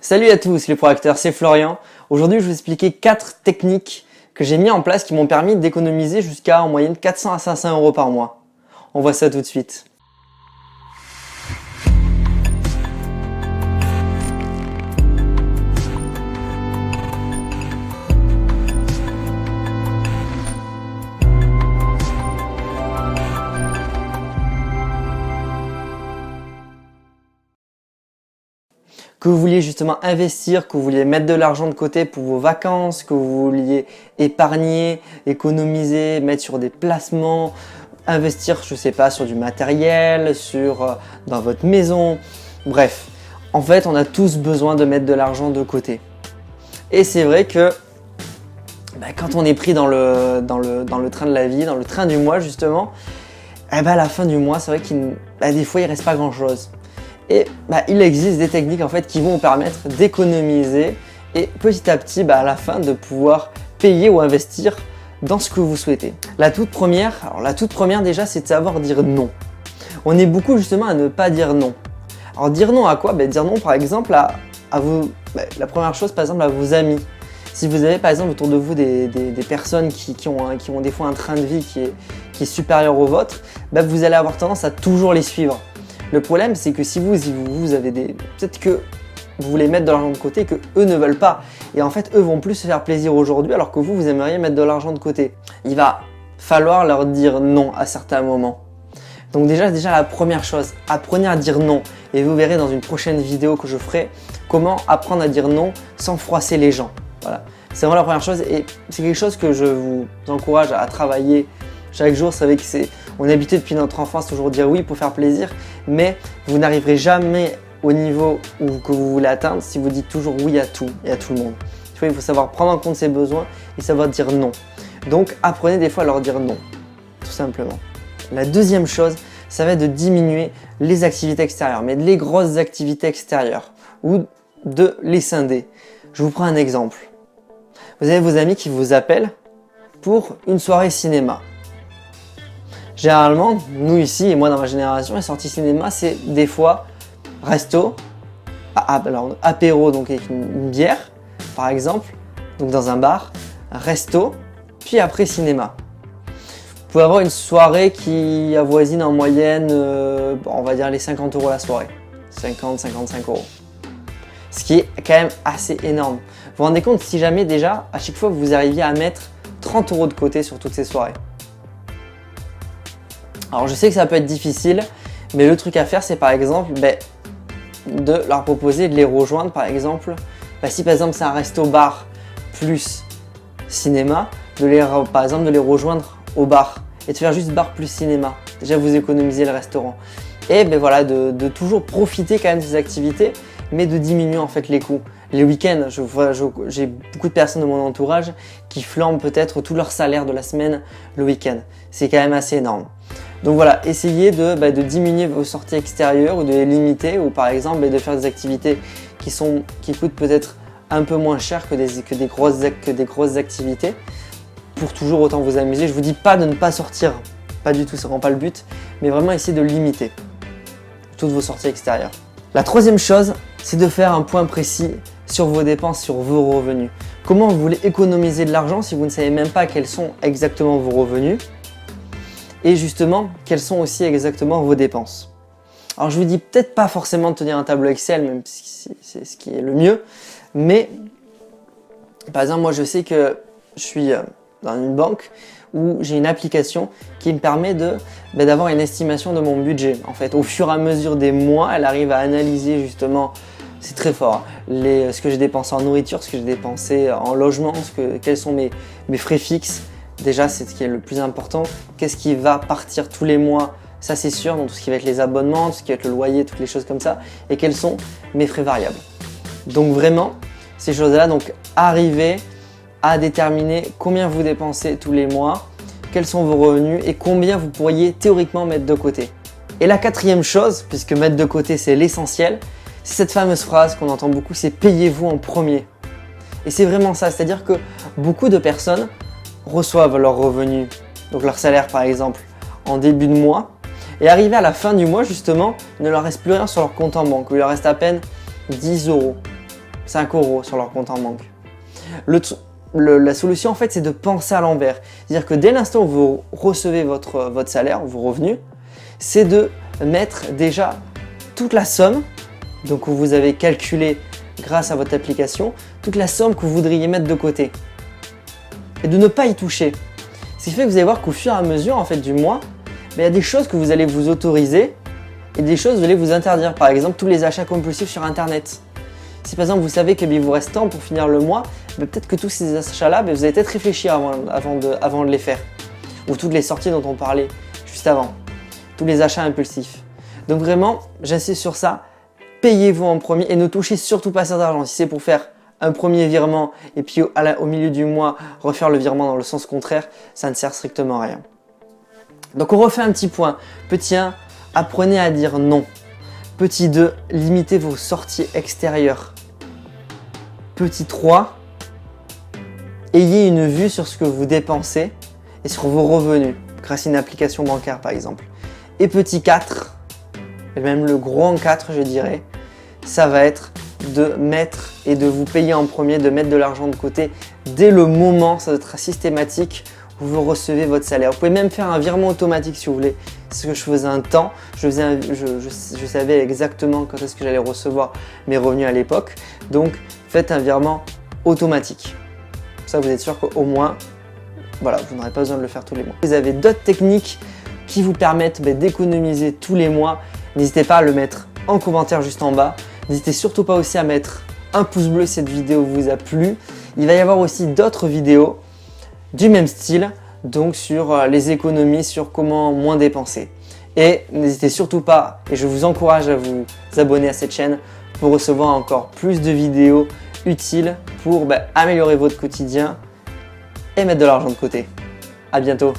Salut à tous les proacteurs, c'est Florian. Aujourd'hui, je vais vous expliquer 4 techniques que j'ai mis en place qui m'ont permis d'économiser jusqu'à en moyenne 400 à 500 euros par mois. On voit ça tout de suite. Que vous vouliez justement investir, que vous vouliez mettre de l'argent de côté pour vos vacances, que vous vouliez épargner, économiser, mettre sur des placements, investir, je sais pas, sur du matériel, dans votre maison. Bref, en fait, on a tous besoin de mettre de l'argent de côté. Et c'est vrai que quand on est pris dans le train de la vie, dans le train du mois justement, à la fin du mois, c'est vrai qu'il des fois il reste pas grand chose. Et il existe des techniques en fait qui vont vous permettre d'économiser et petit à petit à la fin de pouvoir payer ou investir dans ce que vous souhaitez. La toute première déjà, c'est de savoir dire non. On est beaucoup justement à ne pas dire non. Alors dire non à quoi? Dire non par exemple à vous. La première chose par exemple à vos amis. Si vous avez par exemple autour de vous des personnes qui ont des fois un train de vie qui est supérieur au vôtre, vous allez avoir tendance à toujours les suivre. Le problème, c'est que si vous avez peut-être que vous voulez mettre de l'argent de côté et que eux ne veulent pas. Et en fait, eux vont plus se faire plaisir aujourd'hui alors que vous aimeriez mettre de l'argent de côté. Il va falloir leur dire non à certains moments. Donc déjà la première chose, apprenez à dire non. Et vous verrez dans une prochaine vidéo que je ferai comment apprendre à dire non sans froisser les gens. Voilà. C'est vraiment la première chose et c'est quelque chose que je vous encourage à travailler chaque jour. Vous savez que on est habitué depuis notre enfance toujours dire oui pour faire plaisir, mais vous n'arriverez jamais au niveau que vous voulez atteindre si vous dites toujours oui à tout et à tout le monde. Il faut savoir prendre en compte ses besoins et savoir dire non. Donc apprenez des fois à leur dire non, tout simplement. La deuxième chose, ça va être de diminuer les activités extérieures, mais les grosses activités extérieures ou de les scinder. Je vous prends un exemple. Vous avez vos amis qui vous appellent pour une soirée cinéma. Généralement, nous ici et moi dans ma génération, les sorties cinéma, c'est des fois resto, alors apéro donc avec une bière par exemple, donc dans un bar, resto, puis après cinéma. Vous pouvez avoir une soirée qui avoisine en moyenne, on va dire les 50 euros la soirée, 50-55 euros. Ce qui est quand même assez énorme. Vous vous rendez compte si jamais déjà, à chaque fois vous arriviez à mettre 30 euros de côté sur toutes ces soirées. Alors je sais que ça peut être difficile, mais le truc à faire c'est par exemple de leur proposer de les rejoindre par exemple. Si par exemple c'est un resto-bar plus cinéma, par exemple de les rejoindre au bar et de faire juste bar plus cinéma. Déjà vous économisez le restaurant. Et voilà, de toujours profiter quand même de ces activités, mais de diminuer en fait les coûts. Les week-ends, j'ai beaucoup de personnes de mon entourage qui flambent peut-être tout leur salaire de la semaine le week-end. C'est quand même assez énorme. Donc voilà, essayez de diminuer vos sorties extérieures ou de les limiter ou par exemple de faire des activités qui coûtent peut-être un peu moins cher que des grosses activités pour toujours autant vous amuser. Je vous dis pas de ne pas sortir, pas du tout, c'est vraiment pas le but, mais vraiment essayer de limiter toutes vos sorties extérieures. La troisième chose, c'est de faire un point précis sur vos dépenses, sur vos revenus. Comment vous voulez économiser de l'argent si vous ne savez même pas quels sont exactement vos revenus et justement quelles sont aussi exactement vos dépenses. Alors je vous dis peut-être pas forcément de tenir un tableau Excel, même si c'est ce qui est le mieux, mais par exemple moi je sais que je suis dans une banque où j'ai une application qui me permet d'avoir une estimation de mon budget. En fait, au fur et à mesure des mois, elle arrive à analyser justement, c'est très fort, ce que j'ai dépensé en nourriture, ce que j'ai dépensé en logement, quels sont mes frais fixes. Déjà, c'est ce qui est le plus important. Qu'est-ce qui va partir tous les mois? Ça, c'est sûr. Donc, tout ce qui va être les abonnements, tout ce qui va être le loyer, toutes les choses comme ça. Et quels sont mes frais variables? Donc, vraiment, ces choses-là, donc arriver à déterminer combien vous dépensez tous les mois, quels sont vos revenus et combien vous pourriez théoriquement mettre de côté. Et la quatrième chose, puisque mettre de côté, c'est l'essentiel, c'est cette fameuse phrase qu'on entend beaucoup, c'est « payez-vous en premier ». Et c'est vraiment ça, c'est-à-dire que beaucoup de personnes reçoivent leurs revenus, donc leur salaire par exemple, en début de mois, et arrivé à la fin du mois justement, il ne leur reste plus rien sur leur compte en banque, il leur reste à peine 10 euros. 5 € sur leur compte en banque. La solution en fait c'est de penser à l'envers. C'est-à-dire que dès l'instant où vous recevez votre salaire, vos revenus, c'est de mettre déjà toute la somme, donc que vous avez calculé grâce à votre application, toute la somme que vous voudriez mettre de côté. Et de ne pas y toucher. Ce qui fait que vous allez voir qu'au fur et à mesure en fait, du mois, il y a des choses que vous allez vous autoriser et des choses que vous allez vous interdire. Par exemple, tous les achats compulsifs sur Internet. Si par exemple vous savez qu'il vous reste temps pour finir le mois, peut-être que tous ces achats-là, vous allez peut-être réfléchir avant de les faire. Ou toutes les sorties dont on parlait juste avant. Tous les achats impulsifs. Donc vraiment, j'insiste sur ça, payez-vous en premier et ne touchez surtout pas cet argent. Si c'est pour faire un premier virement et puis au milieu du mois refaire le virement dans le sens contraire, ça ne sert strictement à rien. Donc on refait un petit point. Petit 1, apprenez à dire non. Petit 2, limitez vos sorties extérieures. Petit 3, ayez une vue sur ce que vous dépensez et sur vos revenus, grâce à une application bancaire par exemple. Et petit 4, et même le gros en 4 je dirais, ça va être de mettre et de vous payer en premier, de mettre de l'argent de côté dès le moment, ça va être systématique, où vous recevez votre salaire. Vous pouvez même faire un virement automatique si vous voulez. C'est ce que je faisais un temps, je savais exactement quand est-ce que j'allais recevoir mes revenus à l'époque. Donc faites un virement automatique. Ça vous êtes sûr qu'au moins, voilà, vous n'aurez pas besoin de le faire tous les mois. Vous avez d'autres techniques qui vous permettent d'économiser tous les mois. N'hésitez pas à le mettre en commentaire juste en bas. N'hésitez surtout pas aussi à mettre un pouce bleu si cette vidéo vous a plu. Il va y avoir aussi d'autres vidéos du même style, donc sur les économies, sur comment moins dépenser. Et n'hésitez surtout pas, et je vous encourage à vous abonner à cette chaîne pour recevoir encore plus de vidéos utiles pour améliorer votre quotidien et mettre de l'argent de côté. À bientôt.